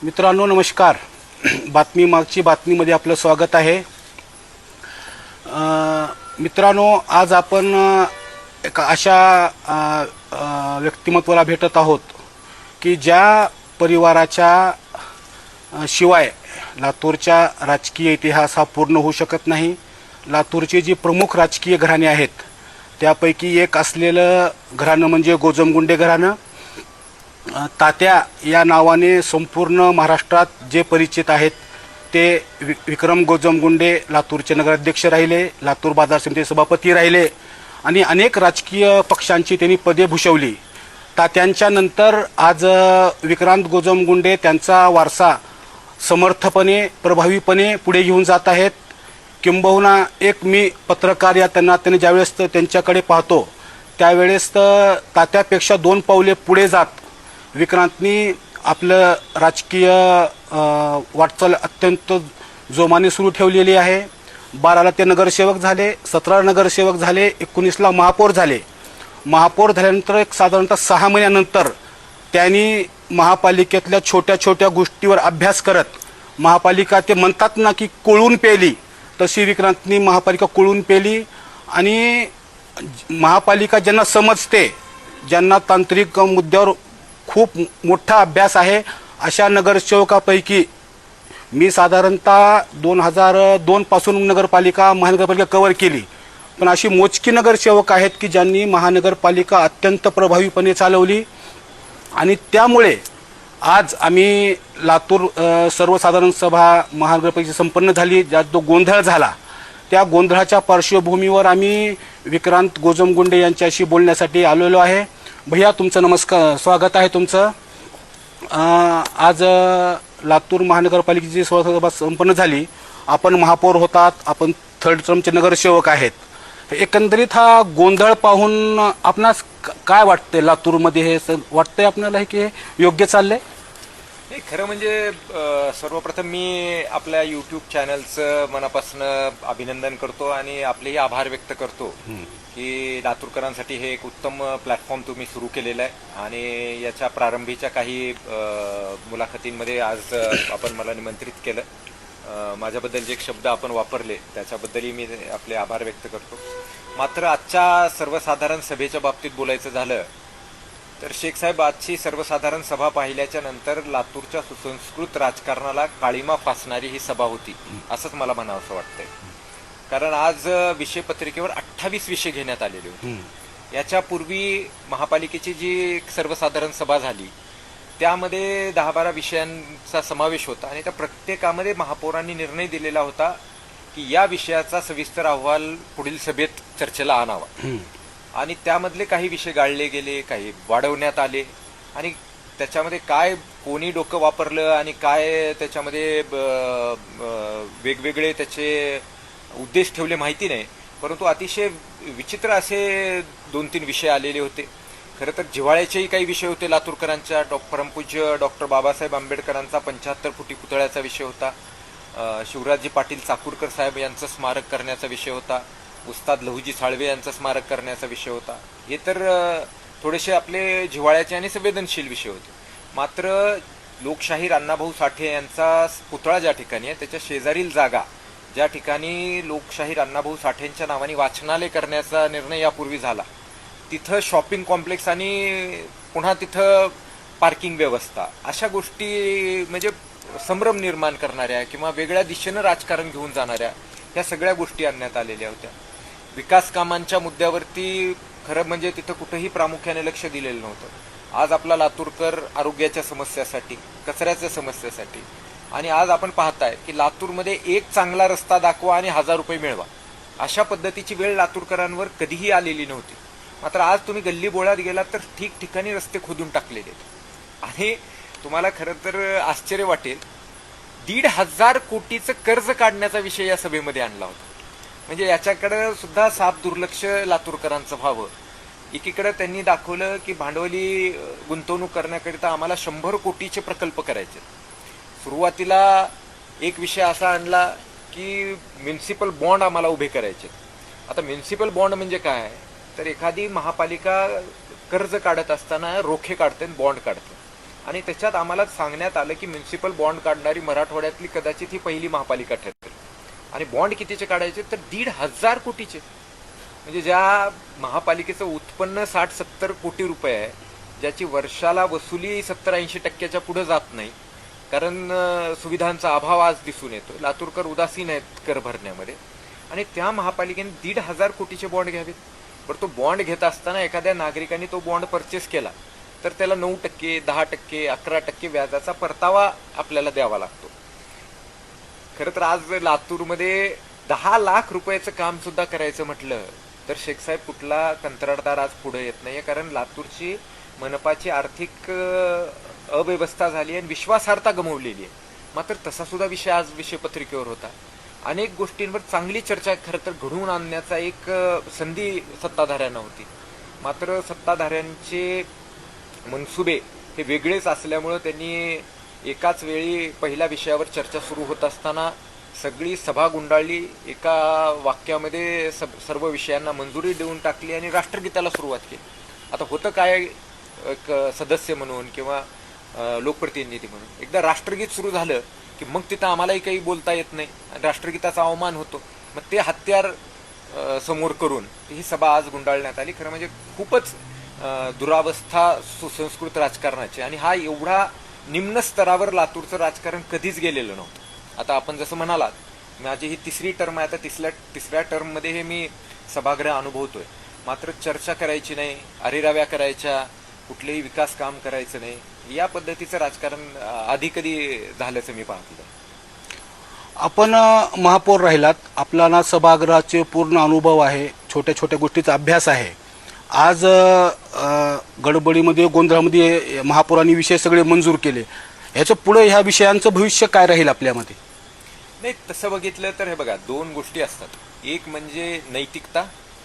मित्रांनो नमस्कार. बातमी मागची बातमीमध्ये आपलं स्वागत आहे. मित्रांनो, आज आपण एका अशा व्यक्तिमत्वाला भेटत आहोत की ज्या परिवाराच्या शिवाय लातूरचा राजकीय इतिहास हा पूर्ण होऊ शकत नाही. लातूरची जी प्रमुख राजकीय घराणे आहेत त्यापैकी एक असलेलं घराणं म्हणजे गोजमगुंडे घराणं. तात्या या नावाने संपूर्ण महाराष्ट्रात जे परिचित आहेत ते विक्रम गोजमगुंडे लातूरचे नगराध्यक्ष राहिले, लातूर बाजार समिती सभापती राहिले आणि अनेक राजकीय पक्षांची त्यांनी पदे भूषवली. तात्यांच्या नंतर आज विक्रांत गोजमगुंडे त्यांचा वारसा समर्थपणे प्रभावीपणे पुढे घेऊन जात आहेत. किंबहुना एक मी पत्रकार या त्यांनी ज्यावेळेस त्यांच्याकडे पाहतो त्यावेळेस तात्यापेक्षा 2 पावले पुढे जात विक्रांतनी आपलं राजकीय वाटचाल अत्यंत जोमाने सुरू ठेवलेली आहे. 12ला ते नगरसेवक झाले, 17ला नगरसेवक झाले, 19ला महापौर झाले. महापौर झाल्यानंतर एक साधारणतः 6 महिन्यानंतर त्यांनी महापालिकेतल्या छोट्या छोट्या गोष्टीवर अभ्यास करत महापालिका ते म्हणतात ना की कोळून पेली, तशी विक्रांतनी महापालिका कोळून पेली. आणि महापालिका ज्यांना समजते, ज्यांना तांत्रिक मुद्द्यावर खूप मोठा अभ्यास आहे, अशा नगरसेवकापैकी मी साधारणतः 2002 पासून महानगरपालिका कव्हर केली. पण अशी मोजकी नगरसेवक आहेत की ज्यांनी महानगरपालिका अत्यंत प्रभावीपणे चालवली. आणि त्यामुळे आज आम्ही लातूर सर्वसाधारण सभा महानगरपालिकेची संपन्न झाली, ज्यात जो गोंधळ झाला त्या गोंधळाच्या पार्श्वभूमीवर आम्ही विक्रांत गोजमगुंडे यांच्याशी बोलण्यासाठी आलेलो आहे. भैया, तुमचं नमस्कार, स्वागत आहे तुमचं. आज लातूर महानगरपालिकेची सभा संपन्न झाली. आपण महापौर होतात, आपण 3rd टर्मचे नगरसेवक आहेत. एकंदरीत हा गोंधळ पाहून आपणास काय वाटतंय? लातूरमध्ये हे वाटतंय आपल्याला की हे योग्य चाललंय? खरं म्हणजे सर्वप्रथम मी आपल्या यूट्यूब चॅनलचं मनापासून अभिनंदन करतो आणि आपलेही आभार व्यक्त करतो की लातूरकरांसाठी हे एक उत्तम प्लॅटफॉर्म तुम्ही सुरू केलेला आहे. आणि याच्या प्रारंभीच्या काही मुलाखतींमध्ये आज आपण मला निमंत्रित केलं. माझ्याबद्दल जे शब्द आपण वापरले त्याच्याबद्दलही मी आपले आभार व्यक्त करतो. मात्र आजच्या सर्वसाधारण सभेच्या बाबतीत बोलायचं झालं तर शेख साहेब, आजची सर्वसाधारण सभा पाहिल्याच्या नंतर लातूरच्या सुसंस्कृत राजकारणाला काळीमा फासणारी ही सभा होती असंच मला म्हणावंसं वाटतंय. कारण आज विषयपत्रिकेवर 28 विषय घेण्यात आलेले होते. याच्यापूर्वी महापालिकेची जी सर्वसाधारण सभा झाली त्यामध्ये 10-12 विषयांचा समावेश होता आणि त्या प्रत्येकामध्ये महापौरांनी निर्णय दिलेला होता की या विषयाचा सविस्तर अहवाल पुढील सभेत चर्चेला आणावा. आणि त्यामधले काही विषय गाळले गेले, काही वाढवण्यात आले आणि त्याच्यामध्ये काय कोणी डोकं वापरलं आणि काय त्याच्यामध्ये वेगवेगळे त्याचे उद्देश ठेवले माहिती नाही. परंतु अतिशय विचित्र असे 2-3 विषय आलेले होते. खरं तर जिव्हाळ्याचेही काही विषय होते. लातूरकरांच्या परमपूज्य डॉक्टर बाबासाहेब आंबेडकरांचा 75 फुटी पुतळ्याचा विषय होता. शिवराजजी पाटील चाकूरकर साहेब यांचं स्मारक करण्याचा विषय होता. उस्ताद लहुजी साळवे यांचं स्मारक करण्याचा विषय होता. हे तर थोडेसे आपले जिव्हाळ्याचे आणि संवेदनशील विषय होते. मात्र लोकशाहीर अण्णाभाऊ साठे यांचा पुतळा ज्या ठिकाणी आहे त्याच्या शेजारील जागा ज्या ठिकाणी लोकशाहीर अण्णाभाऊ साठेंच्या नावाने वाचनालय करण्याचा निर्णय यापूर्वी झाला, तिथं शॉपिंग कॉम्प्लेक्स आणि पुन्हा तिथं पार्किंग व्यवस्था, अशा गोष्टी म्हणजे संभ्रम निर्माण करणाऱ्या किंवा वेगळ्या दिशेनं राजकारण घेऊन जाणाऱ्या ह्या सगळ्या गोष्टी आणण्यात आलेल्या होत्या. विकास कामांच्या मुद्द्यावरती खरं म्हणजे तिथं कुठंही प्रामुख्याने लक्ष दिलेलं नव्हतं. आज आपला लातूरकर आरोग्याच्या समस्यासाठी, कचऱ्याच्या समस्येसाठी, आणि आज आपण पाहताय की लातूरमध्ये एक चांगला रस्ता दाखवा आणि 1000 रुपये मिळवा, अशा पद्धतीची वेळ लातूरकरांवर कधीही आलेली नव्हती. मात्र आज तुम्ही गल्ली बोळात गेलात तर ठिकठिकाणी रस्ते खोदून टाकलेले आहेत. आणि तुम्हाला खरं तर आश्चर्य वाटेल, 1,500 कोटीचं कर्ज काढण्याचा विषय या सभेमध्ये आणला होता. म्हणजे याच्याकडे सुद्धा साफ दुर्लक्ष लातूरकरांचं व्हावं. एकीकडे त्यांनी दाखवलं की भांडवली गुंतवणूक करण्याकरिता आम्हाला 100 कोटीचे प्रकल्प करायचे. सुरुवातीला एक विषय असा आणला की म्युनिसिपल बॉन्ड आम्हाला उभे करायचे. आता म्युनिसिपल बॉन्ड म्हणजे काय, तर एखादी महापालिका कर्ज काढत असताना रोखे काढते, बॉन्ड काढते. आणि त्याच्यात आम्हाला सांगण्यात आलं की म्युन्सिपल बॉन्ड काढणारी मराठवाड्यातली कदाचित ही पहिली महापालिका ठरते. आणि बॉन्ड कितीचे काढायचे तर 1,500 कोटीचे. म्हणजे ज्या महापालिकेचं उत्पन्न 60-70 कोटी रुपये आहे, ज्याची वर्षाला वसुली 70-80% पुढे जात नाही, कारण सुविधांचा अभाव आज दिसून येतो. लातूरकर उदासीन आहेत कर भरण्यामध्ये, आणि त्या महापालिकेने 1,500 कोटीचे बॉन्ड घ्यावेत. बरं, तो बॉन्ड घेत असताना एखाद्या नागरिकाने तो बॉन्ड परचेस केला तर त्याला 9%, 10%, 11% व्याजाचा परतावा आपल्याला द्यावा लागतो. खरं तर आज लातूरमध्ये 10 लाख रुपयाचं काम सुद्धा करायचं म्हटलं तर शेखसाहेब कुठला कंत्राटदार आज पुढे येत नाहीये, कारण लातूरची मनपाची आर्थिक अव्यवस्था झाली आणि विश्वासार्हता गमावलेली आहे. मात्र तसा सुद्धा विषय आज विषयपत्रिकेवर होता. अनेक गोष्टींवर चांगली चर्चा खरं तर घडवून आणण्याचा एक संधी सत्ताधाऱ्यांना होती. मात्र सत्ताधाऱ्यांचे मनसुबे हे वेगळेच असल्यामुळं त्यांनी एकाच वेळी पहिल्या विषयावर चर्चा सुरू होत असताना सगळी सभा गुंडाळली, एका वाक्यामध्ये सर्व विषयांना मंजुरी देऊन टाकली आणि राष्ट्रगीताला सुरुवात केली. आता होतं काय, एक सदस्य म्हणून किंवा लोकप्रतिनिधी म्हणून एकदा राष्ट्रगीत सुरू झालं की मग तिथं आम्हालाही काही बोलता येत नाही आणि राष्ट्रगीताचा अवमान होतो. मग ते हत्यार समोर करून ही सभा आज गुंडाळण्यात आली. खरं म्हणजे खूपच दुरावस्था सुसंस्कृत राजकारणाची, आणि हा एवढा निम्न स्तरावर लातूरचं राजकारण कधीच गेलेलं नव्हतं. आता आपण जसं म्हणालात, माझी ही 3री टर्म आहे. आता तिसऱ्या टर्ममध्ये हे मी सभागृह अनुभवतोय. मात्र चर्चा करायची नाही, अरेराव्या करायच्या, कुठलेही विकास काम करायचं नाही, या पद्धतीचं राजकारण आधी कधी झाल्याचं मी पाहतो. आपण महापौर राहिलात, आपल्याला सभागृहाचे पूर्ण अनुभव आहे, छोट्या छोट्या गोष्टीचा अभ्यास आहे. आज गडबडीमध्ये गोंधळामध्ये महापौरांनी विषय सगळे मंजूर केले. ह्याच्या पुढे ह्या विषयांचं भविष्य काय राहील आपल्यामध्ये? नाही, तसं बघितलं तर हे बघा, 2 गोष्टी असतात. एक म्हणजे नैतिकता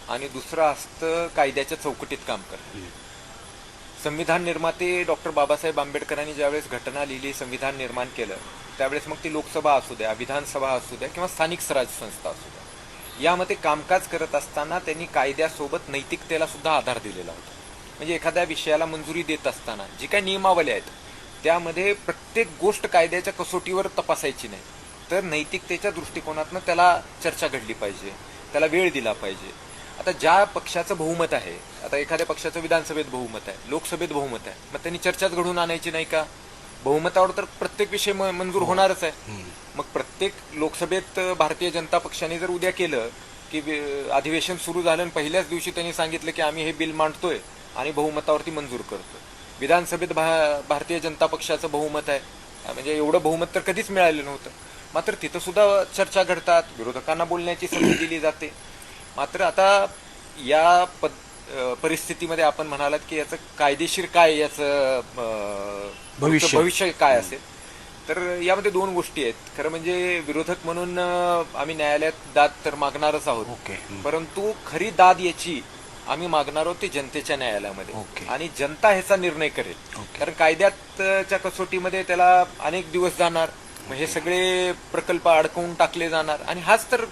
आणि दुसरं असतं कायद्याच्या चौकटीत काम करणं. संविधान निर्माते डॉक्टर बाबासाहेब आंबेडकरांनी ज्यावेळेस घटना लिहिली, संविधान निर्माण केलं, त्यावेळेस मग ती लोकसभा असू द्या, विधानसभा असू द्या किंवा स्थानिक स्वराज्य संस्था असू द्या, यामध्ये कामकाज करत असताना त्यांनी कायद्यासोबत नैतिकतेला सुद्धा आधार दिलेला होता. म्हणजे एखाद्या विषयाला मंजुरी देत असताना जी काही नियमावली आहेत त्यामध्ये प्रत्येक गोष्ट कायद्याच्या कसोटीवर तपासायची नाही, तर नैतिकतेच्या दृष्टिकोनातून त्याला चर्चा घडली पाहिजे, त्याला वेळ दिला पाहिजे. आता ज्या पक्षाचं बहुमत आहे, आता एखाद्या पक्षाचं विधानसभेत बहुमत आहे, लोकसभेत बहुमत आहे, मग त्यांनी चर्चाच घडवून आणायची नाही का? बहुमतावर तर प्रत्येक विषय मंजूर होणारच आहे. मग प्रत्येक लोकसभेत भारतीय जनता पक्षाने जर उद्या केलं की अधिवेशन सुरू झालं आणि पहिल्याच दिवशी त्यांनी सांगितलं की आम्ही हे बिल मांडतोय आणि बहुमतावरती मंजूर करतोय. विधानसभेत भारतीय जनता पक्षाचं बहुमत आहे, म्हणजे एवढं बहुमत तर कधीच मिळालं नव्हतं. मात्र तिथं सुद्धा चर्चा घडतात, विरोधकांना बोलण्याची संधी दिली जाते. मात्र आता या परिस्थितीमध्ये आपण म्हणालात की याचं कायदेशीर काय, याचं भविष्य काय असेल, तर यामध्ये 2 गोष्टी आहेत. खरं म्हणजे विरोधक म्हणून आम्ही न्यायालयात दाद तर मागणारच आहोत, परंतु खरी दाद याची आम्ही मागणार आहोत ते जनतेच्या न्यायालयामध्ये, आणि जनता ह्याचा निर्णय करेल. कारण कायद्याच्या कसोटीमध्ये त्याला अनेक दिवस जाणार, मग हे सगळे प्रकल्प अडकवून टाकले जाणार, आणि हाच तर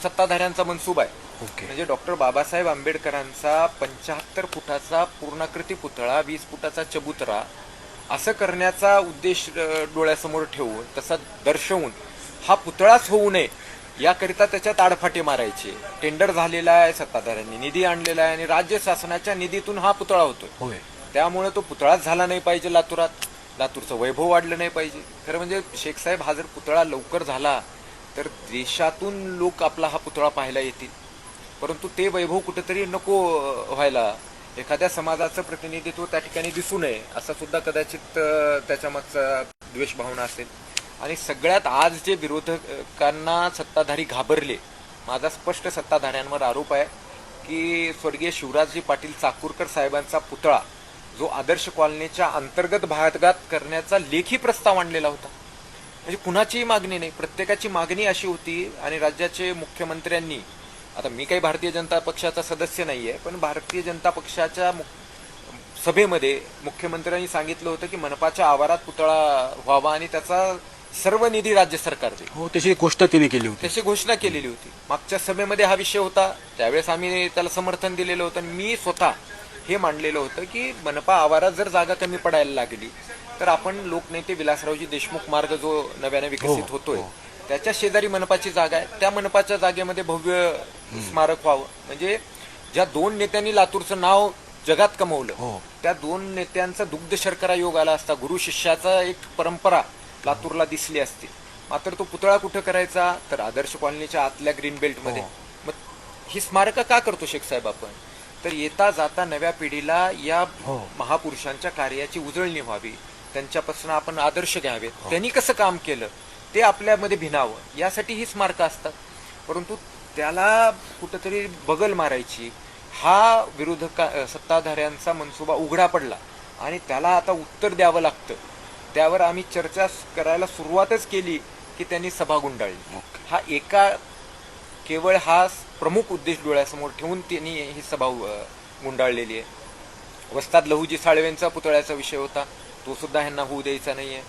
सत्ताधाऱ्यांचा मनसूबा आहे. म्हणजे डॉक्टर बाबासाहेब आंबेडकरांचा 75 फुटाचा पूर्णाकृती पुतळा, 20 फुटाचा चबुतरा असं करण्याचा उद्देश डोळ्यासमोर ठेवून, तसा दर्शवून हा पुतळाच होऊ नये याकरिता त्याच्यात आडफाटे मारायचे. टेंडर झालेला आहे, सत्ताधाऱ्यांनी निधी आणलेला आहे आणि राज्य शासनाच्या निधीतून हा पुतळा होतोय. त्यामुळे तो पुतळाच झाला नाही पाहिजे लातूरात, लातूरचं वैभव वाढलं नाही पाहिजे. खरं म्हणजे शेखसाहेब, हा जर पुतळा लवकर झाला तर देशातून लोक आपला हा पुतळा पाहायला येतील, परंतु ते वैभव कुठेतरी नको व्हायला. एखाद्या समाजाचं प्रतिनिधित्व त्या ठिकाणी दिसू नये असा सुद्धा कदाचित त्याच्या मागचा द्वेष भावना असेल. आणि सगळ्यात आज जे विरोधकांना सत्ताधारी घाबरले, माझा स्पष्ट सत्ताधाऱ्यांवर आरोप आहे की स्वर्गीय शिवराजजी पाटील चाकूरकर साहेबांचा पुतळा जो आदर्श कॉलनीच्या अंतर्गत भागात करण्याचा लेखी प्रस्ताव आणलेला होता, म्हणजे कुणाचीही मागणी नाही, प्रत्येकाची मागणी अशी होती. आणि राज्याचे मुख्यमंत्र्यांनी, आता मी काही भारतीय जनता पक्षाचा सदस्य नाहीये, पण भारतीय जनता पक्षाच्या सभेमध्ये मुख्यमंत्र्यांनी सांगितलं होतं की मनपाच्या आवारात पुतळा व्हावा आणि त्याचा सर्व निधी राज्य सरकार देईल. हो, त्याची घोषणा तिने केली होती, त्याची घोषणा केलेली होती. मागच्या सभेमध्ये हा विषय होता, त्यावेळेस आम्ही त्याला समर्थन दिलेलं होतं. मी स्वतः हे मांडलेलं होतं की मनपा आवारात जर जागा कमी पडायला लागली तर आपण लोकनेते विलासरावजी देशमुख मार्ग जो नव्याने विकसित होतोय त्याच्या शेजारी मनपाची जागा आहे. त्या मनपाच्या जागेमध्ये भव्य स्मारक व्हावं. म्हणजे ज्या दोन नेत्यांनी लातूरचं नाव जगात कमवलं त्या दोन नेत्यांचा दुग्ध शर्करा योग आला असता, गुरु शिष्याचा एक परंपरा लातूरला दिसली असती. मात्र तो पुतळा कुठं करायचा, तर आदर्श कॉलनीच्या आतल्या ग्रीन बेल्टमध्ये. मग ही स्मारकं का करतो शेख साहेब आपण, तर येता जाता नव्या पिढीला या महापुरुषांच्या कार्याची उजळणी व्हावी, त्यांच्यापासून आपण आदर्श घ्यावेत, त्यांनी कसं काम केलं ते आपल्यामध्ये भिनावं यासाठी ही स्मारकं असतात. परंतु त्याला कुठंतरी बगल मारायची हा सत्ताधाऱ्यांचा मनसुबा उघडा पडला आणि त्याला आता उत्तर द्यावं लागतं. त्यावर आम्ही चर्चा करायला सुरुवातच केली की त्यांनी सभा गुंडाळली. हा केवळ हा प्रमुख उद्देश डोळ्यासमोर ठेवून त्यांनी ही सभा गुंडाळलेली आहे. वस्ताद लहुजी साळवेंचा पुतळ्याचा विषय होता, तो सुद्धा ह्यांना होऊ द्यायचा नाहीये.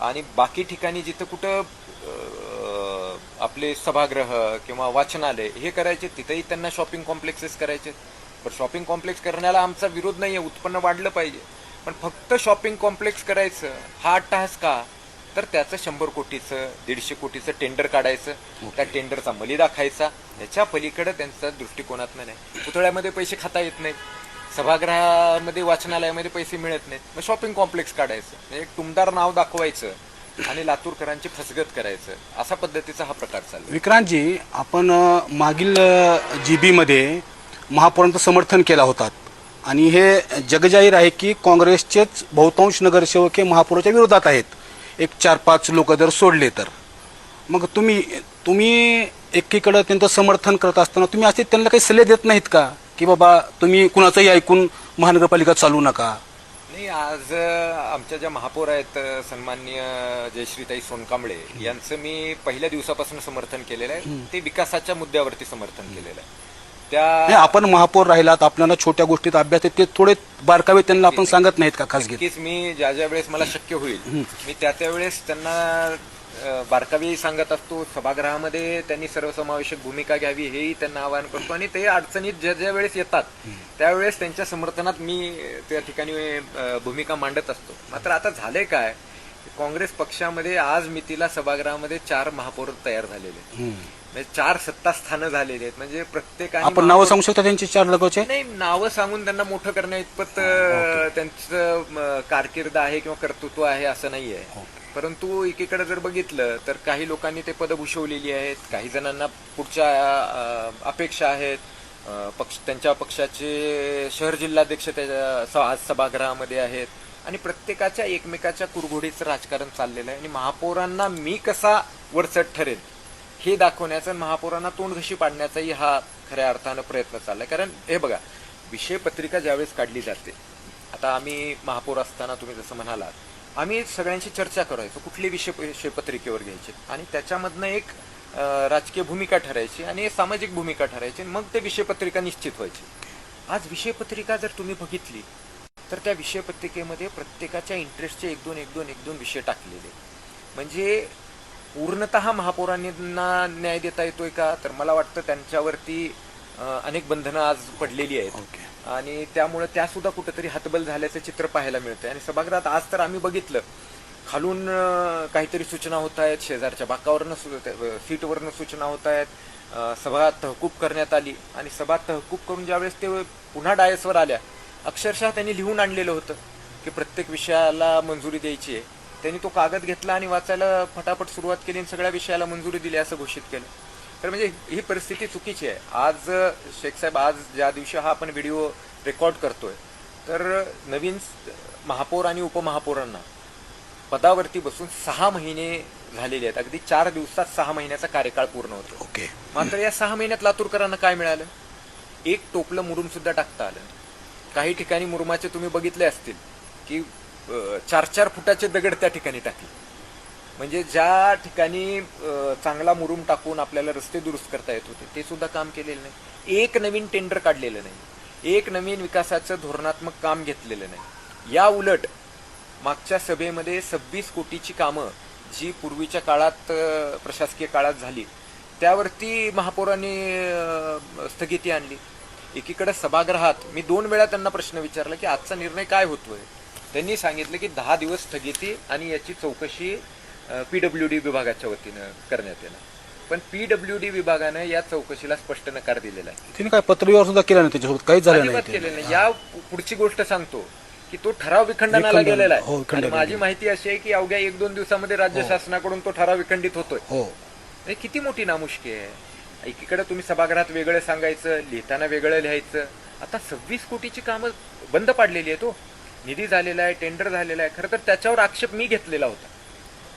आणि बाकी ठिकाणी जिथं कुठं आपले सभागृह किंवा वाचनालय हे करायचे तिथेही त्यांना शॉपिंग कॉम्प्लेक्सेस करायचे. पण शॉपिंग कॉम्प्लेक्स करण्याला आमचा विरोध नाहीये, उत्पन्न वाढलं पाहिजे, पण फक्त शॉपिंग कॉम्प्लेक्स करायचं हा अट्टहास का, तर त्याचं 100 कोटीचं 150 कोटीचं टेंडर काढायचं, त्या टेंडरचा मलिदा खायचा, याच्या पलीकडे त्यांचा दृष्टिकोनात नाही. पुतळ्यामध्ये पैसे खाता येत नाहीत, सभागृहामध्ये वाचनालयामध्ये पैसे मिळत नाहीत, मग शॉपिंग कॉम्प्लेक्स काढायचं, एक टुमदार नाव दाखवायचं आणि लातूरकरांची फसगत करायचं, असा पद्धतीचा हा प्रकार चालू. विक्रांतजी, आपण मागील GB मध्ये महापौरांचं समर्थन केला होता आणि हे जगजाहीर आहे की काँग्रेसचेच बहुतांश नगरसेवक हे महापौराच्या विरोधात आहेत, एक 4-5 लोक जर सोडले तर. मग तुम्ही एकीकडे त्यांचं समर्थन करत असताना तुम्ही असे त्यांना काही सल्ले देत नाहीत का की बाबा तुम्ही कुणाचंही ऐकून महानगरपालिका चालू नका? नाही, आज आमच्या ज्या महापौर आहेत सन्माननीय जयश्रीताई सोनकांबळे यांचं मी पहिल्या दिवसापासून समर्थन केलेलं आहे. ते विकासाच्या मुद्द्यावरती समर्थन केलेलं आहे. त्या आपण महापौर राहिलात, आपल्याला छोट्या गोष्टीत अभ्यास आहे, ते थोडे बारकावे त्यांना आपण सांगत नाहीत का खासगी? नक्कीच मी ज्या वेळेस मला शक्य होईल मी त्या वेळेस त्यांना बारकावी सांगत असतो. सभागृहामध्ये त्यांनी सर्वसमावेशक भूमिका घ्यावी हेही त्यांना आवाहन करतो आणि ते अडचणीत ज्या वेळेस येतात त्यावेळेस त्यांच्या समर्थनात मी त्या ठिकाणी भूमिका मांडत असतो. मात्र आता झाले काय, काँग्रेस पक्षामध्ये आज मितीला सभागृहामध्ये 4 महापौर तयार झालेले, 4 सत्तास्थानं झालेली आहेत. म्हणजे प्रत्येकाने आपण नावं सांगू शकता त्यांची 4 लगोचे? नाही, नावं सांगून त्यांना मोठं करण्या इतपत त्यांचं कारकीर्द आहे किंवा कर्तृत्व आहे असं नाहीये. परंतु एकीकडे जर बघितलं तर काही लोकांनी ते पद भूषवलेली आहेत, काही जणांना पुढच्या अपेक्षा आहेत. त्यांच्या पक्षाचे शहर जिल्हाध्यक्ष त्याच्या आज सभागृहामध्ये आहेत आणि प्रत्येकाच्या एकमेकाच्या कुरघोडीचं राजकारण चाललेलं आहे. आणि महापौरांना मी कसा वरचढ ठरेल हे दाखवण्याचा, महापौरांना तोंड घशी पाडण्याचाही हा खऱ्या अर्थानं प्रयत्न चाललाय. कारण हे बघा, विषय पत्रिका ज्यावेळेस काढली जाते, आता आम्ही महापौर असताना तुम्ही जसं म्हणालात, आम्ही सगळ्यांशी चर्चा करायचो कुठले विषय पत्रिकेवर घ्यायचे आणि त्याच्यामधनं एक राजकीय भूमिका ठरायची आणि सामाजिक भूमिका ठरायची, मग ते विषयपत्रिका निश्चित व्हायची. आज विषयपत्रिका जर तुम्ही बघितली तर त्या विषयपत्रिकेमध्ये प्रत्येकाच्या इंटरेस्टचे 1-2 विषय टाकलेले. म्हणजे पूर्णतः महापौरांना न्याय देता येतोय का, तर मला वाटतं त्यांच्यावरती अनेक बंधनं आज पडलेली आहेत आणि त्यामुळे त्या सुद्धा कुठेतरी हतबल झाल्याचं चित्र पाहायला मिळतंय. आणि सभागृहात आज तर आम्ही बघितलं खालून काहीतरी सूचना होत आहेत, शेजारच्या बाकावरनं सीटवरनं सूचना होत आहेत, सभा तहकूब करण्यात आली आणि सभा तहकूब करून ज्यावेळेस ते पुन्हा डायसवर आल्या, अक्षरशः त्यांनी लिहून आणलेलं होतं की प्रत्येक विषयाला मंजुरी द्यायची आहे. त्यांनी तो कागद घेतला आणि वाचायला फटाफट सुरुवात केली आणि सगळ्या विषयाला मंजुरी दिली असं घोषित केलं. तर म्हणजे ही परिस्थिती चुकीची आहे. आज शेख साहेब, आज ज्या दिवशी हा आपण व्हिडिओ रेकॉर्ड करतोय, तर नवीन महापौर आणि उपमहापौरांना पदावरती बसून 6 महिने झालेले आहेत. अगदी 4 दिवसात 6 महिन्याचा कार्यकाळ पूर्ण होतो. मात्र या 6 महिन्यात लातूरकरांना काय मिळालं? एक टोपलं मुरुम सुद्धा टाकता आलं. काही ठिकाणी मुरुमाचे तुम्ही बघितले असतील की 4-4 फुटाचे दगड त्या ठिकाणी टाकले. म्हणजे ज्या ठिकाणी चांगला मुरुम टाकून आपल्याला रस्ते दुरुस्त करता येत होते ते सुद्धा काम केलेलं नाही. एक नवीन टेंडर काढलेलं नाही, एक नवीन विकासाचं धोरणात्मक काम घेतलेलं नाही. या उलट मागच्या सभेमध्ये 26 कोटीची कामं जी पूर्वीच्या काळात प्रशासकीय काळात झाली त्यावरती महापौरांनी स्थगिती आणली. एकीकडे सभागृहात मी 2 वेळा त्यांना प्रश्न विचारला की आजचा निर्णय काय होतोय, त्यांनी सांगितलं की 10 दिवस स्थगिती आणि याची चौकशी PWD विभागाच्या वतीनं करण्यात येणार. पण PWD विभागानं या चौकशीला स्पष्ट नकार दिलेला आहे. तिने काय पत्रव्यवहार सुद्धा केला नाही त्याच्यासोबत, काहीच झालं अजिबात नाही केलेलं नाही. या पुढची गोष्ट सांगतो की तो ठराव विखंडनाला गेलेला हो, आहे. विखंडन आणि माझी माहिती अशी आहे की अवघ्या 1-2 दिवसामध्ये राज्य शासनाकडून तो ठराव विखंडित होतोय. हो. हे किती मोठी नामुष्की आहे. एकीकडे तुम्ही सभागृहात वेगळं सांगायचं, लिहिताना वेगळं लिहायचं. आता 26 कोटीची कामं बंद पाडलेली आहेत. तो निधी झालेला आहे, टेंडर झालेला आहे. खरं तर त्याच्यावर आक्षेप मी घेतलेला होता.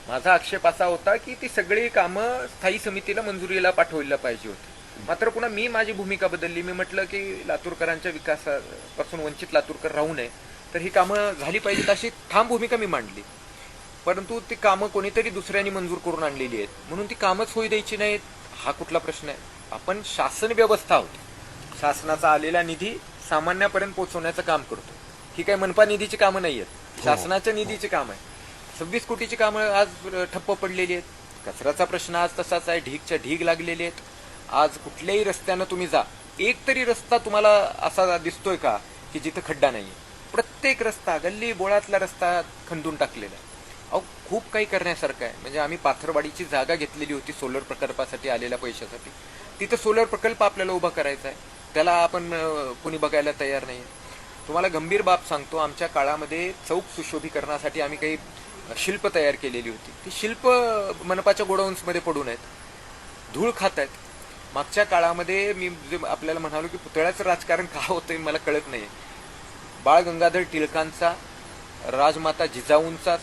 माझा आक्षेप असा होता की ती सगळी कामं स्थायी समितीला मंजुरीला पाठवायला पाहिजे होती. मात्र पुन्हा मी माझी भूमिका बदलली. मी म्हटलं की लातूरकरांच्या विकासापासून वंचित लातूरकर राहू नये, तर ही कामं झाली पाहिजेत अशी ठाम भूमिका मी मांडली. परंतु ती कामं कोणीतरी दुसऱ्यांनी मंजूर करून आणलेली आहेत म्हणून ती कामच होऊ द्यायची नाहीत हा कुठला प्रश्न आहे. आपण शासन व्यवस्था आहोत. शासनाचा आलेला निधी सामान्यापर्यंत पोहोचवण्याचं काम करतो. ही काही मनपा निधीची कामं नाही आहेत, शासनाच्या निधीची काम आहे. 26 कोटीची कामं आज ठप्प पडलेली आहेत. कचऱ्याचा प्रश्न आज तसाच आहे, ढीगच्या ढीग लागलेले आहेत. आज कुठल्याही रस्त्यानं तुम्ही जा, एक तरी रस्ता तुम्हाला असा दिसतोय का की जिथं खड्डा नाहीये? प्रत्येक रस्ता, गल्ली बोळातला रस्ता खंदून टाकलेला आहे. अहो, खूप काही करण्यासारखं आहे. म्हणजे आम्ही पाथरवाडीची जागा घेतलेली होती सोलर प्रकल्पासाठी आलेल्या पैशासाठी. तिथं सोलर प्रकल्प आपल्याला उभा करायचा आहे, त्याला आपण कोणी बघायला तयार नाही. तुम्हाला गंभीर बाब सांगतो, आमच्या काळामध्ये चौक सुशोभीकरणासाठी आम्ही काही शिल्प तयार केलेली होती. ती शिल्प मनपाच्या गोडाऊन्समध्ये पडून आहेत, धूळ खात आहेत. मागच्या काळामध्ये मी जे आपल्याला म्हणालो की पुतळ्याचं राजकारण का होतंय मला कळत नाही. बाळ गंगाधर टिळकांचा, राजमाता जिजाऊंचा,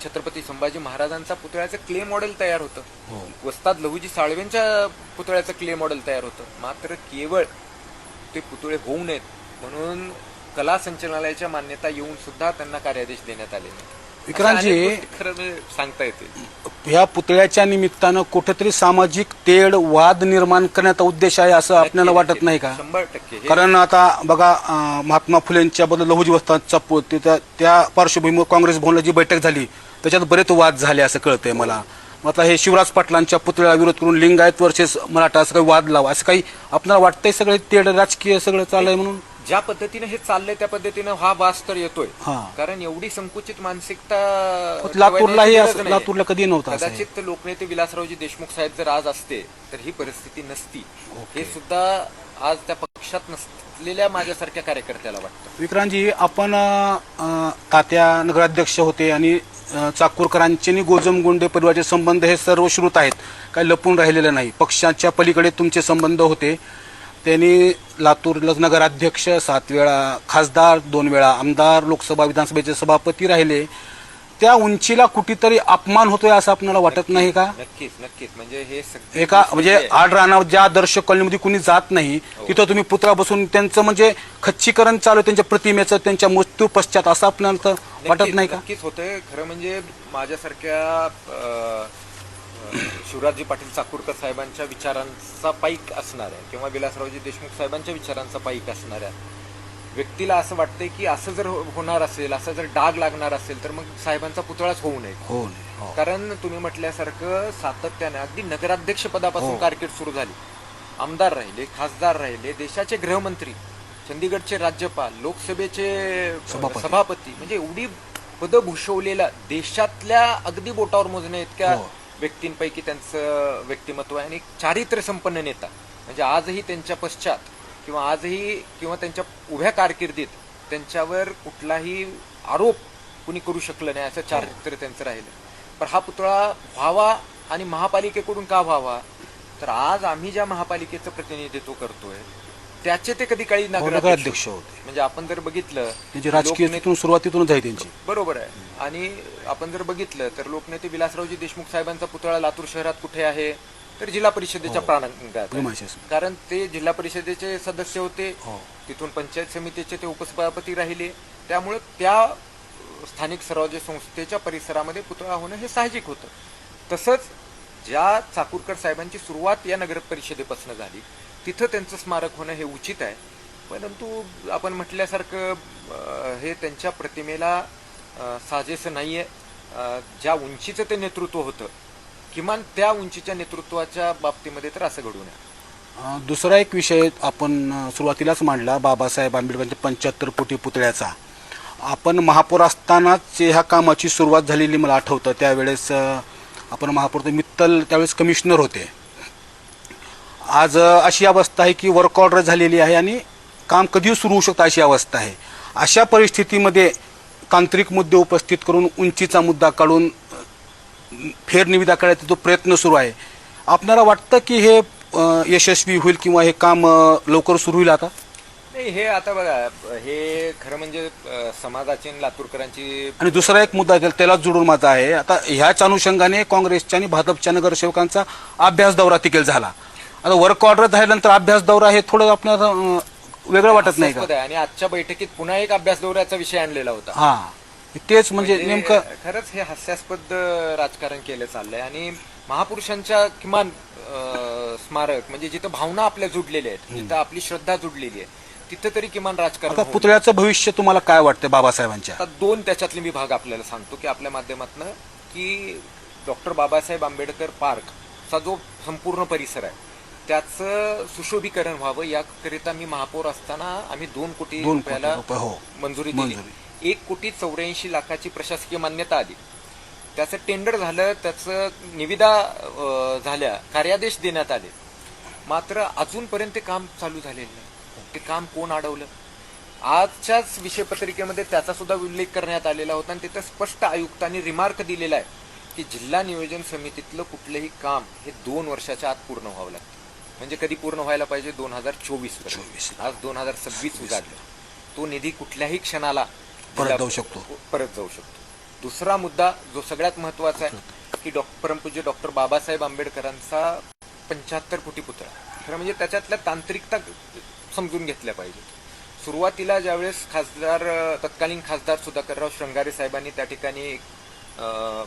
छत्रपती संभाजी महाराजांचा पुतळ्याचं क्ले मॉडेल तयार होतं. वस्ताद लहुजी साळवेंच्या पुतळ्याचं क्ले मॉडेल तयार होतं. मात्र केवळ ते पुतळे होऊ नयेत म्हणून कला संचालनालयाच्या मान्यता येऊन सुद्धा त्यांना कार्यादेश देण्यात आले नाही. विक्रांतजी, खरं सांगता येते ह्या पुतळ्याच्या निमित्तानं कुठेतरी सामाजिक तेढ वाद निर्माण करण्याचा उद्देश आहे असं आपल्याला वाटत नाही का? 100%. कारण आता बघा, महात्मा फुलेंच्या बद्दल लहुजी वस्तादचा त्या पार्श्वभूमीवर काँग्रेस भवनला जी बैठक झाली त्याच्यात बरेच वाद झाले असं कळतंय मला. आता हे शिवराज पाटलांच्या पुतळ्याला विरोध करून लिंगायत वर्सेस मराठा असं काही वाद लावा, असं काही आपल्याला वाटतंय सगळे तेढ राजकीय सगळं चाललंय म्हणून? ज्या पद्धतीने हे चाललंय त्या पद्धतीनं हा वास तर येतोय. कारण एवढी संकुचित मानसिकता लातूरला कधी नव्हता. कदाचित लोकनेते विलासरावजी देशमुख साहेब जर आज असते तर ही परिस्थिती नसती. हे सुद्धा आज त्या पक्षात नसलेल्या माझ्यासारख्या कार्यकर्त्याला वाटतं. विक्रांतजी, आपण तात्या नगराध्यक्ष होते आणि चाकूरकरांचे आणि गोजमगुंडे परिवाराचे संबंध हे सर्व श्रुत आहेत, काही लपून राहिलेलं नाही. पक्षाच्या पलीकडे तुमचे संबंध होते. त्यांनी लातूरला नगराध्यक्ष, 7 वेळा खासदार, 2 वेळा आमदार, लोकसभा विधानसभेचे सभापती राहिले. त्या उंचीला कुठेतरी अपमान होतोय असं आपल्याला वाटत नाही का? नक्कीच. म्हणजे हे एका म्हणजे आड राहणार ज्या दर्शक कॉलनीमध्ये कुणी जात नाही तिथं तुम्ही पुतळा बसून त्यांचं म्हणजे खच्चीकरण चालू आहे त्यांच्या प्रतिमेचं, त्यांच्या मृत्यू पश्चात, असं आपल्याला वाटत नाही का? नक्कीच होतंय. खरं म्हणजे माझ्यासारख्या शिवराजजी पाटील चाकूरकर साहेबांच्या विचारांचा पाईक असणाऱ्या किंवा विलासरावजी देशमुख साहेबांच्या विचारांचा पाईक असणाऱ्या व्यक्तीला असं वाटतंय की असं जर होणार असेल, असं जर डाग लागणार असेल तर मग साहेबांचा पुतळाच होऊ नये. कारण तुम्ही म्हटल्यासारखं सातत्याने अगदी नगराध्यक्ष पदापासून कारकीर्द सुरू झाली. आमदार राहिले, खासदार राहिले, देशाचे गृहमंत्री, चंदीगडचे राज्यपाल, लोकसभेचे सभापती, म्हणजे एवढी पदं भूषवलेला देशातल्या अगदी बोटावर मोजण्या इतक्या व्यक्तींपैकी त्यांचं व्यक्तिमत्व आहे. आणि चारित्र्य संपन्न नेता. म्हणजे आजही त्यांच्या पश्चात किंवा त्यांच्या उभ्या कारकिर्दीत त्यांच्यावर कुठलाही आरोप कुणी करू शकलं नाही असं चारित्र्य त्यांचं राहिलं. पण हा पुतळा व्हावा आणि महापालिकेकडून का व्हावा, तर आज आम्ही ज्या महापालिकेचं प्रतिनिधित्व करतोय त्याचे ते कधी काळी नगराध्यक्ष होते. म्हणजे आपण जर बघितलं राजकीय सुरुवातीतूनच आहे त्यांची, बरोबर आहे. आणि आपण जर बघितलं तर लोकनेते विलासरावजी देशमुख साहेबांचा पुतळा लातूर शहरात कुठे आहे, तर जिल्हा परिषदेच्या प्रांगणात. कारण ते जिल्हा परिषदेचे सदस्य होते, तिथून पंचायत समितीचे ते उपसभापती राहिले. त्यामुळे त्या स्थानिक स्वराज्य संस्थेच्या परिसरामध्ये पुतळा होणं हे साहजिक होतं. तसंच ज्या चाकूरकर साहेबांची सुरुवात या नगर परिषदेपासून झाली तिथं त्यांचं स्मारक होणं हे उचित आहे. परंतु आपण म्हटल्यासारखं हे त्यांच्या प्रतिमेला साजेसं नाहीये. ज्या उंचीचं ते नेतृत्व होतं, किमान त्या उंचीच्या नेतृत्वाच्या बाबतीमध्ये तर असं घडू नये. दुसरा एक विषय आपण सुरुवातीलाच मांडला, बाबासाहेब आंबेडकरांच्या 75 कोटी पुतळ्याचा. आपण महापौर असतानाच ह्या कामाची सुरुवात झालेली मला आठवतं. त्यावेळेस आपण महापौर मित्तल त्यावेळेस कमिशनर होते. आज अशी अवस्था आहे की वर्क ऑर्डर झालेली आहे आणि काम कधी सुरू होऊ शकतं अशी अवस्था आहे. अशा परिस्थितीमध्ये तांत्रिक मुद्दे उपस्थित करून उंचीचा मुद्दा काढून फेरनिविदा काढायचा जो प्रयत्न सुरू आहे, आपल्याला वाटतं की हे यशस्वी होईल किंवा हे काम लवकर सुरू होईल आता? नाही, हे आता बघा, हे खरं म्हणजे समाजाची आणि लातूरकरांची. आणि दुसरा एक मुद्दा त्याला जोडून माझा आहे, आता ह्याच अनुषंगाने काँग्रेसच्या आणि भाजपच्या नगरसेवकांचा अभ्यास दौरा तिकील झाला. आता वर्क ऑर्डर झाल्यानंतर अभ्यास दौरा हे थोडं आपल्याला वेगळं वाटत नाही का? हास्यास्पद आहे. आणि आजच्या बैठकीत पुन्हा एक अभ्यास दौऱ्याचा विषय आणलेला होता. हा, तेच म्हणजे नेमकं खरंच हे हास्यास्पद राजकारण केलं चाललंय. आणि महापुरुषांच्या किमान स्मारक म्हणजे जिथं भावना आपल्या जुडलेल्या आहेत, जिथं आपली श्रद्धा जुडलेली आहे, तिथं तरी किमान राजकारण आता होऊ. पुतळ्याचं भविष्य तुम्हाला काय वाटतं बाबासाहेबांच्या? आता दोन त्याच्यातले मी भाग आपल्याला सांगतो की आपल्या माध्यमातून, की डॉक्टर बाबासाहेब आंबेडकर पार्कचा जो संपूर्ण परिसर आहे त्याचं सुशोभीकरण व्हावं, याकरिता मी महापौर असताना आम्ही 2 कोटी रुपयाला हो, मंजुरी दिली. 1,84,00,000 प्रशासकीय मान्यता आली. त्याचं टेंडर झालं, त्याचं निविदा झाल्या, कार्यादेश देण्यात आले, मात्र अजूनपर्यंत ते काम चालू झालेलं नाही. ते काम कोण अडवलं? आजच्याच विषयपत्रिकेमध्ये त्याचा सुद्धा उल्लेख करण्यात आलेला होता आणि तिथं स्पष्ट आयुक्तांनी रिमार्क दिलेला आहे की जिल्हा नियोजन समितीतलं कुठलंही काम हे 2 वर्षाच्या आत पूर्ण व्हावं लागतं. म्हणजे कधी पूर्ण व्हायला पाहिजे? 2024. आज 2026 उजाडलं. तो निधी कुठल्याही क्षणाला परत जाऊ शकतो. दुसरा मुद्दा जो सगळ्यात महत्वाचा आहे की परमपूज्य डॉक्टर बाबासाहेब आंबेडकरांचा 75 कोटी पुतळा. खरं म्हणजे त्याच्यातल्या तांत्रिकता समजून घेतल्या पाहिजे. सुरुवातीला ज्यावेळेस तत्कालीन खासदार सुधाकरराव श्रंगारे साहेबांनी त्या ठिकाणी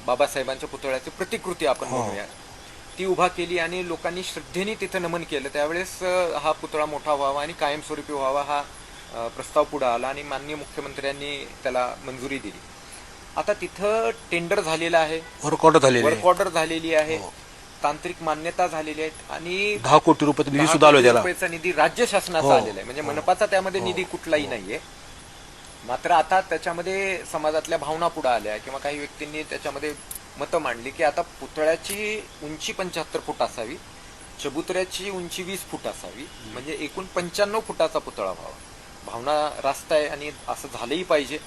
बाबासाहेबांच्या पुतळ्याची प्रतिकृती आपण म्हणूया ती उभा केली आणि लोकांनी श्रद्धेने तिथं नमन केलं, त्यावेळेस हा पुतळा मोठा व्हावा आणि कायमस्वरूपी व्हावा हा प्रस्ताव पुढे आला आणि माननीय मुख्यमंत्र्यांनी त्याला मंजुरी दिली. आता तिथं टेंडर झालेलं आहे, वर्क ऑर्डर झालेली आहे, तांत्रिक मान्यता झालेली आहे आणि 10 कोटी रुपये निधी सुद्धा आलो त्याला. रुपयाचा निधी राज्य शासनाचा आलेला आहे. म्हणजे मनपाचा त्यामध्ये निधी कुठलाही नाहीये. मात्र आता त्याच्यामध्ये समाजातल्या भावना पुढे आल्या किंवा काही व्यक्तींनी त्याच्यामध्ये मतं मांडली की आता पुतळ्याची उंची 75 फूट असावी, चबुतऱ्याची उंची 20 फूट असावी, म्हणजे एकूण 95 फुटाचा पुतळा व्हावा. भावना रास्त आहे आणि असं झालंही पाहिजे.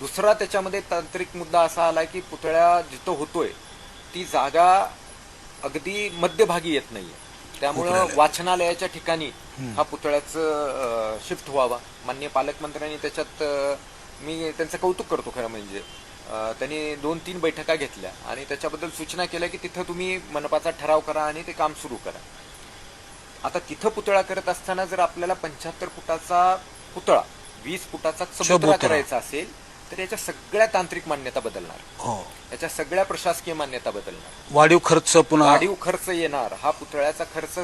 दुसरा त्याच्यामध्ये तांत्रिक मुद्दा असा आला की पुतळा जिथं होतोय ती जागा अगदी मध्यभागी येत नाहीये, त्यामुळं वाचनालयाच्या ठिकाणी हा पुतळ्याचं शिफ्ट व्हावा. माननीय पालकमंत्र्यांनी त्याच्यात मी त्यांचं कौतुक करतो. खरं म्हणजे त्यांनी 2-3 बैठका घेतल्या आणि त्याच्याबद्दल सूचना केल्या की तिथं तुम्ही मनपाचा ठराव करा आणि ते काम सुरू करा. आता तिथं पुतळा करत असताना जर आपल्याला 75 फुटाचा पुतळा 20 फुटाचा चबुतरा करायचा असेल तर याच्या सगळ्या तांत्रिक मान्यता बदलणार, याच्या सगळ्या प्रशासकीय मान्यता बदलणार, वाढीव खर्च येणार. हा पुतळ्याचा खर्च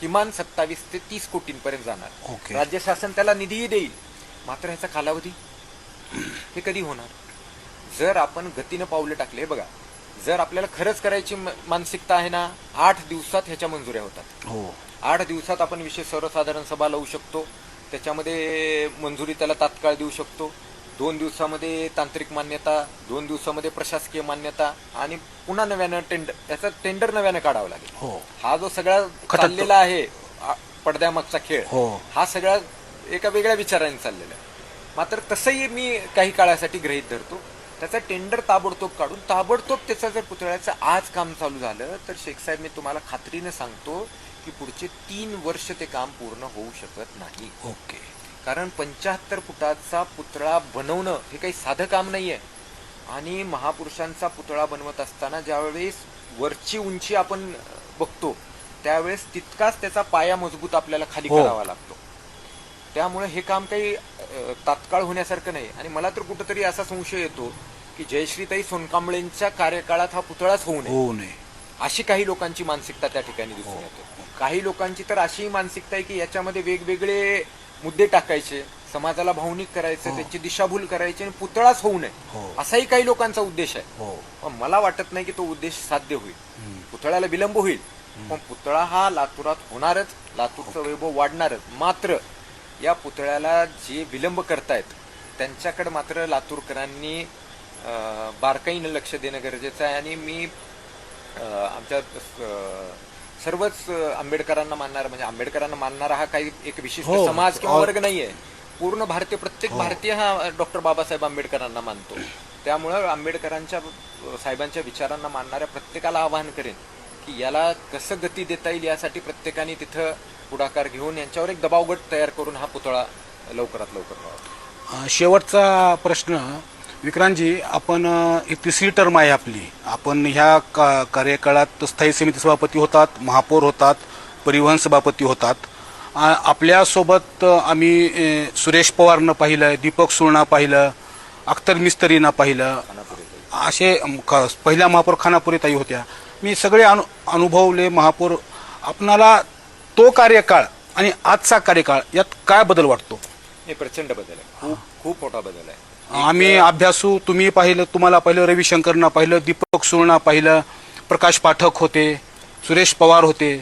किमान 27 ते 30 कोटींपर्यंत जाणार. राज्य शासन त्याला निधीही देईल, मात्र ह्याचा कालावधी हे कधी होणार? जर आपण गतीनं पावलं टाकले, बघा, जर आपल्याला खरंच करायची मानसिकता आहे ना, 8 दिवसात ह्याच्या मंजुऱ्या होतात. 8 दिवसात आपण विशेष सर्वसाधारण सभा लावू शकतो, त्याच्यामध्ये मंजुरी त्याला तात्काळ देऊ शकतो. 2 दिवसामध्ये तांत्रिक मान्यता, 2 दिवसामध्ये प्रशासकीय मान्यता आणि पुन्हा नव्यानं याचा टेंडर नव्यानं काढावं लागेल. हा जो सगळा चाललेला आहे पडद्यामागचा खेळ, हा सगळा एका वेगळ्या विचाराने चाललेला आहे. मात्र तसंही मी काही काळासाठी गृहीत धरतो, त्याचा टेंडर ताबडतोब काढून ताबडतोब त्याचं जर पुतळ्याचं आज काम चालू झालं तर शेख साहेब, मी तुम्हाला खात्रीने सांगतो की पुढचे 3 वर्ष ते काम पूर्ण होऊ शकत नाही. कारण 75 फुटाचा पुतळा बनवणं हे काही साधं काम नाहीये. आणि महापुरुषांचा पुतळा बनवत असताना ज्यावेळेस वरची उंची आपण बघतो त्यावेळेस तितकाच त्याचा पाया मजबूत आपल्याला खाली करावा लागतो. त्यामुळे हे काम काही तात्काळ होण्यासारखं नाही. आणि मला तर कुठंतरी असा संशय येतो की जयश्रीताई सोनकांबळेंच्या कार्यकाळात हा पुतळाच होऊ नये अशी काही लोकांची मानसिकता त्या ठिकाणी दिसून येते. काही लोकांची तर अशी मानसिकता आहे की याच्यामध्ये वेगवेगळे मुद्दे टाकायचे, समाजाला भावनिक करायचं, त्याची दिशाभूल करायची आणि पुतळाच होऊ नये असाही काही लोकांचा उद्देश आहे. पण मला वाटत नाही की तो उद्देश साध्य होईल. पुतळ्याला विलंब होईल, पण पुतळा हा लातूरात होणारच, लातूरचं वैभव वाढणारच. मात्र या पुतळ्याला जे विलंब करतायत त्यांच्याकडे मात्र लातूरकरांनी बारकाईनं लक्ष देणं गरजेचं आहे. आणि मी आमच्या सर्वच आंबेडकरांना मानणारा, म्हणजे आंबेडकरांना मानणारा हा काही एक विशिष्ट हो. समाज किंवा वर्ग नाहीये. पूर्ण भारतीय, प्रत्येक भारतीय हा डॉक्टर बाबासाहेब आंबेडकरांना मानतो. त्यामुळं आंबेडकरांच्या साहेबांच्या विचारांना मानणाऱ्या प्रत्येकाला आवाहन करेन की याला कसं गती देता येईल यासाठी प्रत्येकाने तिथं पुढाकार घेऊन यांच्यावर एक दबावगट तयार करून हा पुतळा लवकरात लवकर व्हावा. शेवटचा प्रश्न विक्रांतजी, आपण ही तिसरी टर्म आहे आपली. आपण ह्या कार्यकाळात स्थायी समिती सभापती होतात, महापौर होतात, परिवहन सभापती होतात. आपल्यासोबत आम्ही सुरेश पवारनं पाहिलं, दीपक सुर्णा पाहिलं, अख्तर मिस्त्रीनं पाहिलं, असे पहिल्या महापौर खानापुरीताई होत्या. मी सगळे अनुभवले महापौर. आपणाला तो कार्यकाळ आणि आजचा कार्यकाळ यात काय बदल वाटतो? हे प्रचंड बदल आहे, खूप खूप मोठा बदल आहे. आम्ही अभ्यासू, तुम्ही पाहिलं, तुम्हाला पाहिलं, रविशंकरना पाहिलं, दीपक सुर्णा पाहिलं, प्रकाश पाठक होते, सुरेश पवार होते.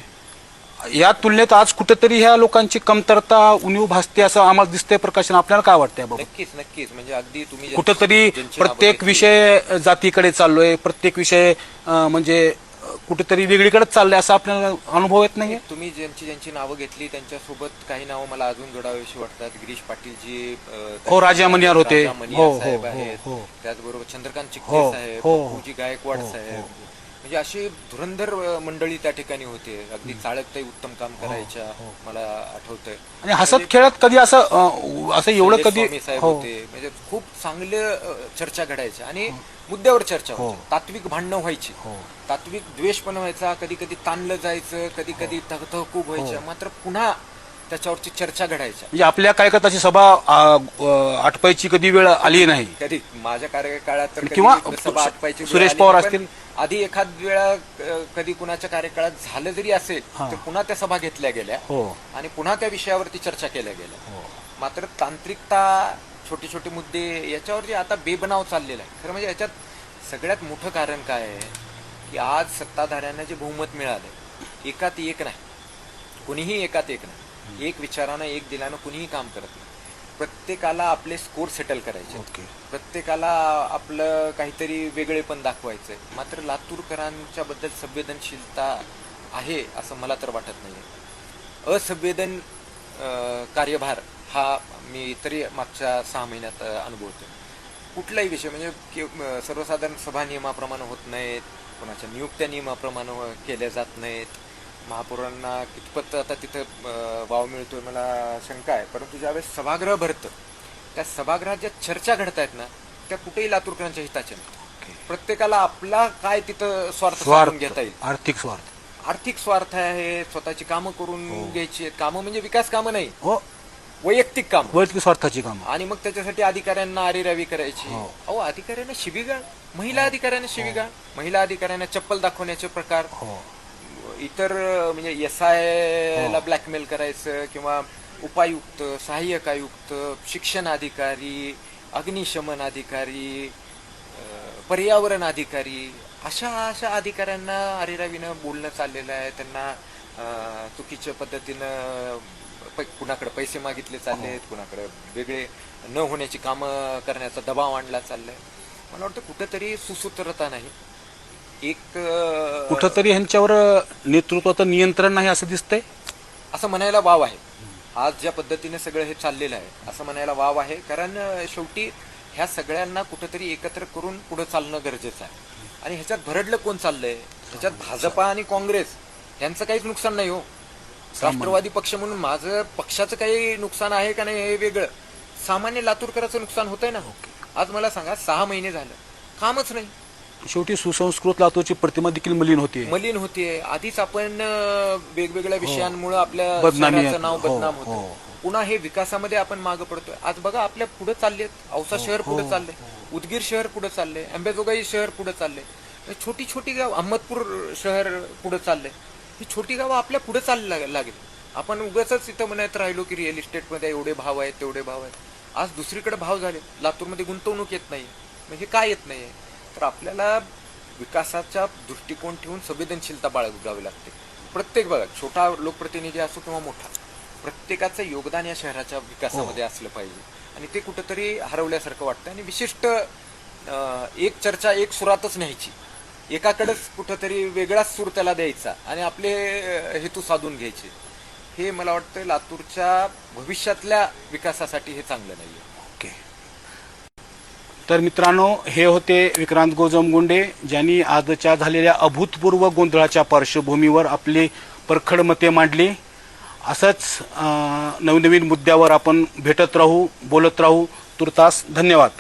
या तुलनेत आज कुठेतरी ह्या लोकांची कमतरता उणीव भासते असं आम्हाला दिसतंय. प्रकाशन, आपल्याला काय वाटतंय बाबा? नक्कीच म्हणजे अगदी तुम्ही कुठेतरी प्रत्येक विषय जातीकडे चाललोय, प्रत्येक विषय म्हणजे कुठेतरी वेगळीकडे चाललंय असं आपल्याला अनुभव येत नाही? तुम्ही ज्यांची नावं घेतली त्यांच्यासोबत काही नावं मला अजून जोडावीशी वाटतात. गिरीश पाटीलजी, हो, राजा मनियार होते, साहेब आहेत, त्याचबरोबर चंद्रकांत चिखले साहेब, पूजी गायकवाड साहेब, म्हणजे अशी धुरंधर मंडळी त्या ठिकाणी होते. अगदी चाळकताई उत्तम काम करायच्या, मला आठवतंय. आणि हसत खेळत कधी असं एवढं कधी साहेब होते. म्हणजे खूप चांगले चर्चा घडायच्या आणि मुद्द्यावर चर्चा व्हायची, तात्विक भांडणं व्हायची, तात्विक द्वेष पण व्हायचा, कधी कधी ताणलं जायचं, कधी कधी तहतहकूब व्हायच्या, मात्र पुन्हा त्याच्यावरची चर्चा घडायच्या. म्हणजे आपल्या कार्यकर्त्याची सभा आटपायची कधी वेळ आली नाही. कधी माझ्या कार्यकाळात तर किंवा सभा आटपायची सुरेश पवार असतील, आधी एखाद वेळा कधी कुणाच्या कार्यकाळात झालं जरी असेल तर पुन्हा त्या सभा घेतल्या गेल्या आणि पुन्हा त्या विषयावरती चर्चा केल्या गेल्या. मात्र तांत्रिकता, छोटे छोटे मुद्दे याच्यावरती आता बेबनाव चाललेला आहे. खरं म्हणजे याच्यात सगळ्यात मोठं कारण काय आहे की आज सत्ताधाऱ्यांना जे बहुमत मिळालंय, एकात एक नाही, कुणीही एकात एक नाही, एक विचारानं, एक दिलानं कुणीही काम करत नाही. प्रत्येकाला आपले स्कोर सेटल करायचे, प्रत्येकाला आपलं काहीतरी वेगळेपण दाखवायचंय. मात्र लातूरकरांच्या बद्दल संवेदनशीलता आहे असं मला तर वाटत नाही. असंवेदन कार्यभार हा मी तरी मागच्या 6 महिन्यात अनुभवतो. कुठलाही विषय म्हणजे सर्वसाधारण सभा नियमाप्रमाणे होत नाहीत, कोणाच्या नियुक्त्या नियमाप्रमाणे केल्या जात नाहीत. महापौरांना कितपत आता तिथं वाव मिळतोय मला शंका आहे. परंतु ज्यावेळेस सभागृह भरतं त्या सभागृहात ज्या चर्चा घडतायत ना त्या कुठेही लातूरकरांच्या हिताच्या नाही. प्रत्येकाला आपला काय तिथं स्वार्थ साधून घेता येईल, आर्थिक स्वार्थ आहे, स्वतःची कामं करून घ्यायची आहेत. कामं म्हणजे विकास कामं नाही, वैयक्तिक काम, वैयक्तिक स्वार्थाची कामं. आणि मग त्याच्यासाठी अधिकाऱ्यांना आरेरावी करायची. अहो, अधिकाऱ्यांना शिवीगाळ, महिला अधिकाऱ्यांना शिवीगाळ, महिला अधिकाऱ्यांना चप्पल दाखवण्याचे प्रकार, इतर म्हणजे SI ला ब्लॅकमेल करायचं, किंवा उपायुक्त, सहाय्यक आयुक्त, शिक्षण अधिकारी, अग्निशमन अधिकारी, पर्यावरण अधिकारी, अशा अधिकाऱ्यांना अरेरावीनं बोलणं चाललेलं आहे. त्यांना चुकीच्या पद्धतीनं कुणाकडे पैसे मागितले चाललेत, कुणाकडे वेगळे न होण्याची कामं करण्याचा दबाव आणला चाललाय. मला वाटतं कुठंतरी सुसूत्रता नाही, कुठंतरी ह्यांच्यावर नेतृत्वाचं नियंत्रण नाही असं दिसतंय. असं म्हणायला वाव आहे. आज ज्या पद्धतीने सगळं हे चाललेलं आहे असं म्हणायला वाव आहे. कारण शेवटी ह्या सगळ्यांना कुठंतरी एकत्र करून पुढे चालणं गरजेचं आहे. आणि ह्याच्यात भरडलं कोण चाललंय? ह्याच्यात भाजपा आणि काँग्रेस यांचं काहीच नुकसान नाही हो. राष्ट्रवादी पक्ष म्हणून माझं पक्षाचं काही नुकसान आहे का नाही हे वेगळं, सामान्य लातूरकरांचं नुकसान होतंय ना. आज मला सांगा 6 महिने झालं कामच नाही. शेवटी सुसंस्कृत लातूरची प्रतिमा देखील मलिन होते. आधीच आपण वेगवेगळ्या विषयांमुळे आपल्या शहराचं नाव बदनाम होतं. पुन्हा हे विकासामध्ये आपण मागे पडतोय. आज बघा आपल्या पुढे चाललेत, औसा शहर पुढे चाललंय, उदगीर शहर पुढे चाललंय, अंबेजोगाई शहर पुढे चाललंय, छोटी छोटी गाव, अहमदपूर शहर पुढे चाललंय. ही छोटी गावं आपल्या पुढे चाललं लागेल. आपण उगाच इथं म्हणत राहिलो की रिअल इस्टेटमध्ये एवढे भाव आहेत, तेवढे भाव आहेत. आज दुसरीकडे भाव झाले, लातूरमध्ये गुंतवणूक येत नाही, म्हणजे काय येत नाहीये. तर आपल्याला विकासाचा दृष्टिकोन ठेवून संवेदनशीलता बाळगावी लागते. प्रत्येक बघा, छोटा लोकप्रतिनिधी असो किंवा मोठा, प्रत्येकाचं योगदान या शहराच्या विकासामध्ये असलं पाहिजे. आणि ते कुठंतरी हरवल्यासारखं वाटतं. आणि विशिष्ट एक चर्चा एक सुरातच न्यायची, एकाकडेच कुठंतरी वेगळाच सूर त्याला द्यायचा आणि आपले हेतू साधून घ्यायचे, हे मला वाटतं लातूरच्या भविष्यातल्या विकासासाठी हे चांगलं नाही आहे. ओके. तर मित्रांनो, हे होते विक्रांत गोजमगुंडे, ज्यांनी आजच्या झालेल्या अभूतपूर्व गोंधळाच्या पार्श्वभूमीवर आपली परखड मते मांडली. असंच नवनवीन मुद्द्यावर आपण भेटत राहू, बोलत राहू. तुर्तास धन्यवाद.